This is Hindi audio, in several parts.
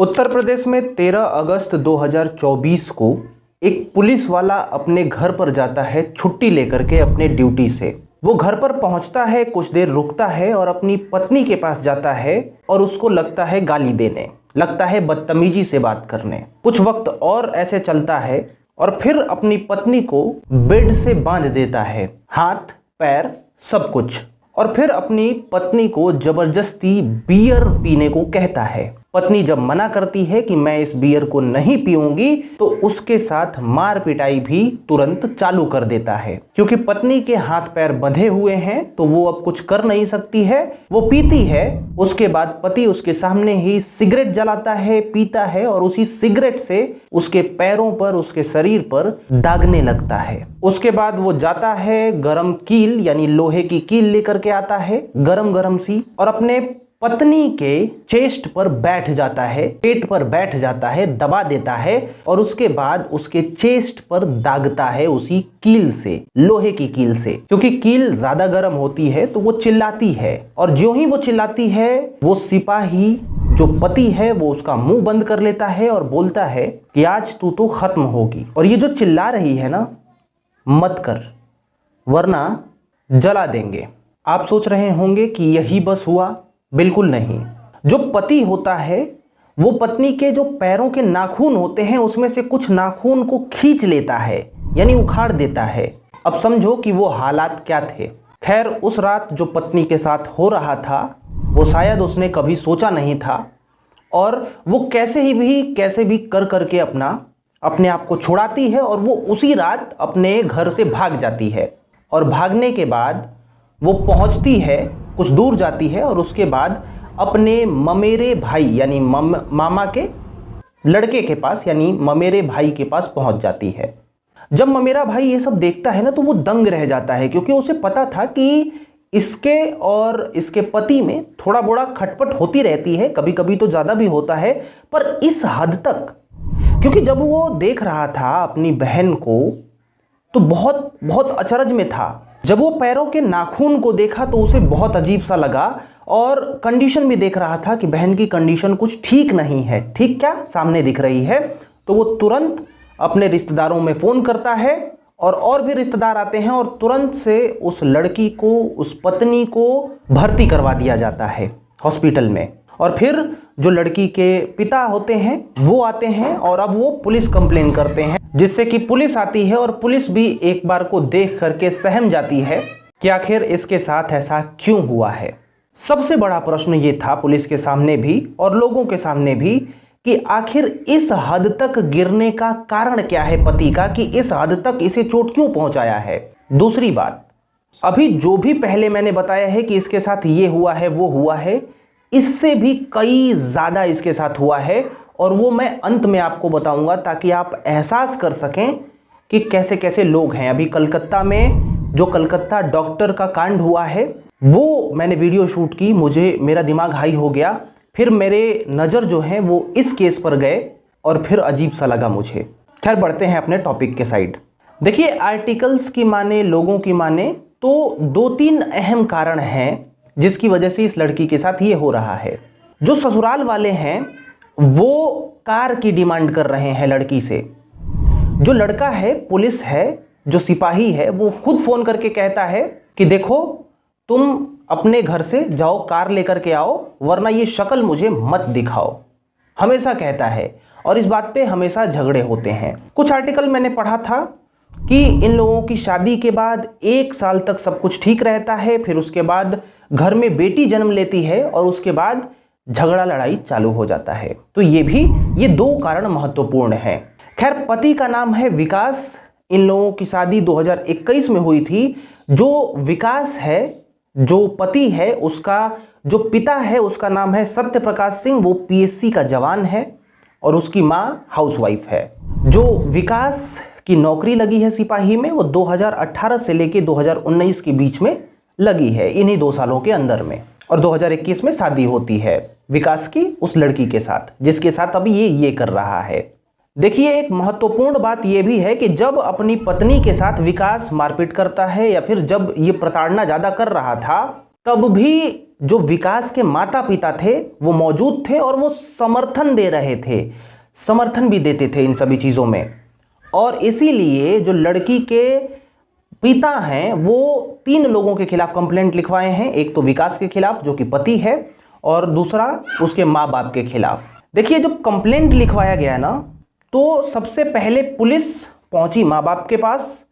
उत्तर प्रदेश में 13 अगस्त 2024 को एक पुलिस वाला अपने घर पर जाता है छुट्टी लेकर के अपने ड्यूटी से। वो घर पर पहुंचता है, कुछ देर रुकता है और अपनी पत्नी के पास जाता है और उसको लगता है गाली देने, लगता है बदतमीजी से बात करने। कुछ वक्त और ऐसे चलता है और फिर अपनी पत्नी को बेड से बांध देता है, हाथ पैर सब कुछ, और फिर अपनी पत्नी को जबरदस्ती बियर पीने को कहता है। पत्नी जब मना करती है कि मैं इस बियर को नहीं पीऊंगी, तो उसके साथ मार पिटाई भी तुरंत चालू कर देता है। क्योंकि पत्नी के हाथ पैर बंधे हुए हैं तो वो अब कुछ कर नहीं सकती है, वो पीती है। उसके बाद पति उसके सामने ही सिगरेट जलाता है, पीता है और उसी सिगरेट से उसके पैरों पर, उसके शरीर पर दागने लगता है। उसके बाद वो जाता है, गरम कील यानी लोहे की कील लेकर के आता है, गरम गरम सी, और अपने पत्नी के चेस्ट पर बैठ जाता है, पेट पर बैठ जाता है, दबा देता है और उसके बाद उसके चेस्ट पर दागता है उसी कील से, लोहे की कील से। क्योंकि कील ज्यादा गर्म होती है तो वो चिल्लाती है, और ज्यों ही वो चिल्लाती है वो सिपाही जो पति है वो उसका मुंह बंद कर लेता है और बोलता है कि आज तू तो खत्म होगी, और ये जो चिल्ला रही है ना, मत कर वरना जला देंगे। आप सोच रहे होंगे कि यही बस हुआ? बिल्कुल नहीं। जो पति होता है वो पत्नी के जो पैरों के नाखून होते हैं उसमें से कुछ नाखून को खींच लेता है, यानी उखाड़ देता है। अब समझो कि वो हालात क्या थे। खैर, उस रात जो पत्नी के साथ हो रहा था वो शायद उसने कभी सोचा नहीं था, और वो कैसे भी कर करके अपने आप को छुड़ाती है और वो उसी रात अपने घर से भाग जाती है। और भागने के बाद वो पहुंचती है, कुछ दूर जाती है और उसके बाद अपने ममेरे भाई यानी मामा के लड़के के पास, यानी ममेरे भाई के पास पहुंच जाती है। जब ममेरा भाई ये सब देखता है ना तो वो दंग रह जाता है, क्योंकि उसे पता था कि इसके और इसके पति में थोड़ा बड़ा खटपट होती रहती है, कभी कभी तो ज़्यादा भी होता है, पर इस हद तक। क्योंकि जब वो देख रहा था अपनी बहन को तो बहुत बहुत अचरज में था। जब वो पैरों के नाखून को देखा तो उसे बहुत अजीब सा लगा, और कंडीशन भी देख रहा था कि बहन की कंडीशन कुछ ठीक नहीं है। ठीक क्या? सामने दिख रही है। तो वो तुरंत अपने रिश्तेदारों में फ़ोन करता है और भी रिश्तेदार आते हैं और तुरंत से उस लड़की को, उस पत्नी को भर्ती करवा दिया जाता है हॉस्पिटल में। और फिर जो लड़की के पिता होते हैं वो आते हैं और अब वो पुलिस कंप्लेन करते हैं, जिससे कि पुलिस आती है और पुलिस भी एक बार को देख करके सहम जाती है कि आखिर इसके साथ ऐसा क्यों हुआ है। सबसे बड़ा प्रश्न ये था पुलिस के सामने भी और लोगों के सामने भी कि आखिर इस हद तक गिरने का कारण क्या है पति का, कि इस हद तक इसे चोट क्यों पहुंचाया है। दूसरी बात, अभी जो भी पहले मैंने बताया है कि इसके साथ ये हुआ है वो हुआ है, इससे भी कई ज़्यादा इसके साथ हुआ है, और वो मैं अंत में आपको बताऊंगा ताकि आप एहसास कर सकें कि कैसे कैसे लोग हैं। अभी कलकत्ता में जो कलकत्ता डॉक्टर का कांड हुआ है वो मैंने वीडियो शूट की, मेरा दिमाग हाई हो गया, फिर मेरे नज़र जो है वो इस केस पर गए और फिर अजीब सा लगा मुझे। खैर, बढ़ते हैं अपने टॉपिक के साइड। देखिए, आर्टिकल्स की माने, लोगों की माने तो 2-3 अहम कारण हैं जिसकी वजह से इस लड़की के साथ ये हो रहा है। जो ससुराल वाले हैं वो कार की डिमांड कर रहे हैं लड़की से। जो लड़का है, पुलिस है, जो सिपाही है, वो खुद फोन करके कहता है कि देखो तुम अपने घर से जाओ, कार लेकर के आओ, वरना ये शक्ल मुझे मत दिखाओ, हमेशा कहता है। और इस बात पे हमेशा झगड़े होते हैं। कुछ आर्टिकल मैंने पढ़ा था कि इन लोगों की शादी के बाद 1 साल तक सब कुछ ठीक रहता है, फिर उसके बाद घर में बेटी जन्म लेती है और उसके बाद झगड़ा लड़ाई चालू हो जाता है। तो ये 2 कारण महत्वपूर्ण हैं। खैर, पति का नाम है विकास। इन लोगों की शादी 2021 में हुई थी। जो विकास है, जो पति है, उसका जो पिता है उसका नाम है सत्य प्रकाश सिंह, वो पीएससी का जवान है और उसकी माँ हाउसवाइफ है। जो विकास की नौकरी लगी है सिपाही में वो 2018 से लेके 2019 के बीच में लगी है, इन्हीं 2 सालों के अंदर में, और 2021 में शादी होती है विकास की उस लड़की के साथ जिसके साथ अभी ये कर रहा है। देखिए, एक महत्वपूर्ण बात यह भी है कि जब अपनी पत्नी के साथ विकास मारपीट करता है या फिर जब ये प्रताड़ना ज़्यादा कर रहा था, तब भी जो विकास के माता पिता थे वो मौजूद थे और वो समर्थन दे रहे थे, समर्थन भी देते थे इन सभी चीज़ों में। और इसीलिए जो लड़की के पिता हैं वो 3 लोगों के खिलाफ कंप्लेंट लिखवाए हैं। एक तो विकास के खिलाफ जो कि पति है, और दूसरा उसके माँ बाप के खिलाफ। देखिए, जब कंप्लेंट लिखवाया गया ना, तो सबसे पहले पुलिस पहुंची माँ बाप के पास।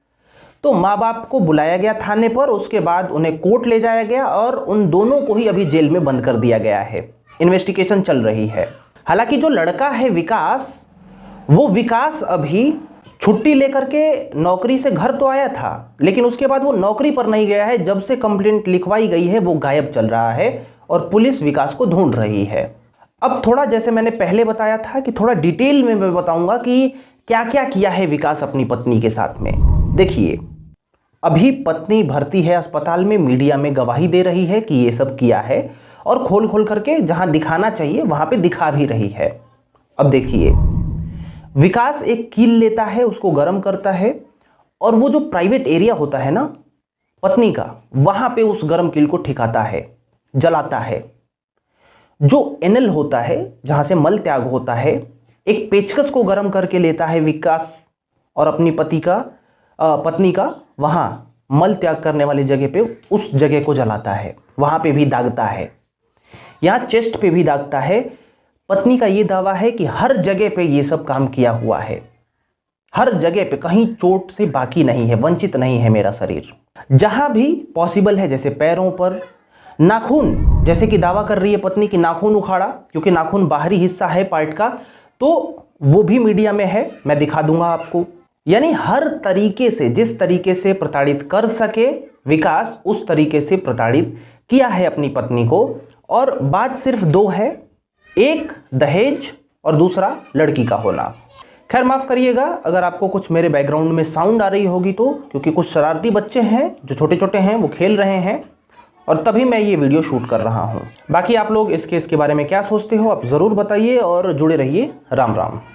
तो माँ बाप को बुलाया गया थाने पर, उसके बाद उन्हें कोर्ट ले जाया गया और उन दोनों को ही अभी जेल में बंद कर दिया गया है। इन्वेस्टिगेशन चल रही है। हालांकि जो लड़का है विकास, वो विकास अभी छुट्टी लेकर के नौकरी से घर तो आया था, लेकिन उसके बाद वो नौकरी पर नहीं गया है। जब से कंप्लेंट लिखवाई गई है वो गायब चल रहा है और पुलिस विकास को ढूंढ रही है। अब थोड़ा, जैसे मैंने पहले बताया था कि थोड़ा डिटेल में मैं बताऊंगा कि क्या क्या किया है विकास अपनी पत्नी के साथ में। देखिए, अभी पत्नी भर्ती है अस्पताल में, मीडिया में गवाही दे रही है कि ये सब किया है और खोल खोल करके जहां दिखाना चाहिए वहां पे दिखा भी रही है। अब देखिए, विकास एक कील लेता है, उसको गर्म करता है और वो जो प्राइवेट एरिया होता है ना पत्नी का, वहां पे उस गर्म कील को ठिकाता है, जलाता है। जो एनल होता है जहां से मल त्याग होता है, एक पेचकस को गर्म करके लेता है विकास और अपनी पत्नी का वहां मल त्याग करने वाली जगह पे उस जगह को जलाता है, वहां पे भी दागता है, यहां चेस्ट पे भी दागता है। पत्नी का ये दावा है कि हर जगह पे ये सब काम किया हुआ है, हर जगह पे, कहीं चोट से बाकी नहीं है, वंचित नहीं है मेरा शरीर। जहां भी पॉसिबल है, जैसे पैरों पर, नाखून, जैसे कि दावा कर रही है पत्नी कि नाखून उखाड़ा, क्योंकि नाखून बाहरी हिस्सा है पार्ट का, तो वो भी मीडिया में है, मैं दिखा दूंगा आपको। यानी हर तरीके से, जिस तरीके से प्रताड़ित कर सके विकास, उस तरीके से प्रताड़ित किया है अपनी पत्नी को। और बात सिर्फ 2 है, एक दहेज और दूसरा लड़की का होना। खैर, माफ करिएगा अगर आपको कुछ मेरे बैकग्राउंड में साउंड आ रही होगी तो, क्योंकि कुछ शरारती बच्चे हैं जो छोटे छोटे हैं, वो खेल रहे हैं और तभी मैं ये वीडियो शूट कर रहा हूँ। बाकी आप लोग इस केस के बारे में क्या सोचते हो आप ज़रूर बताइए और जुड़े रहिए। राम राम।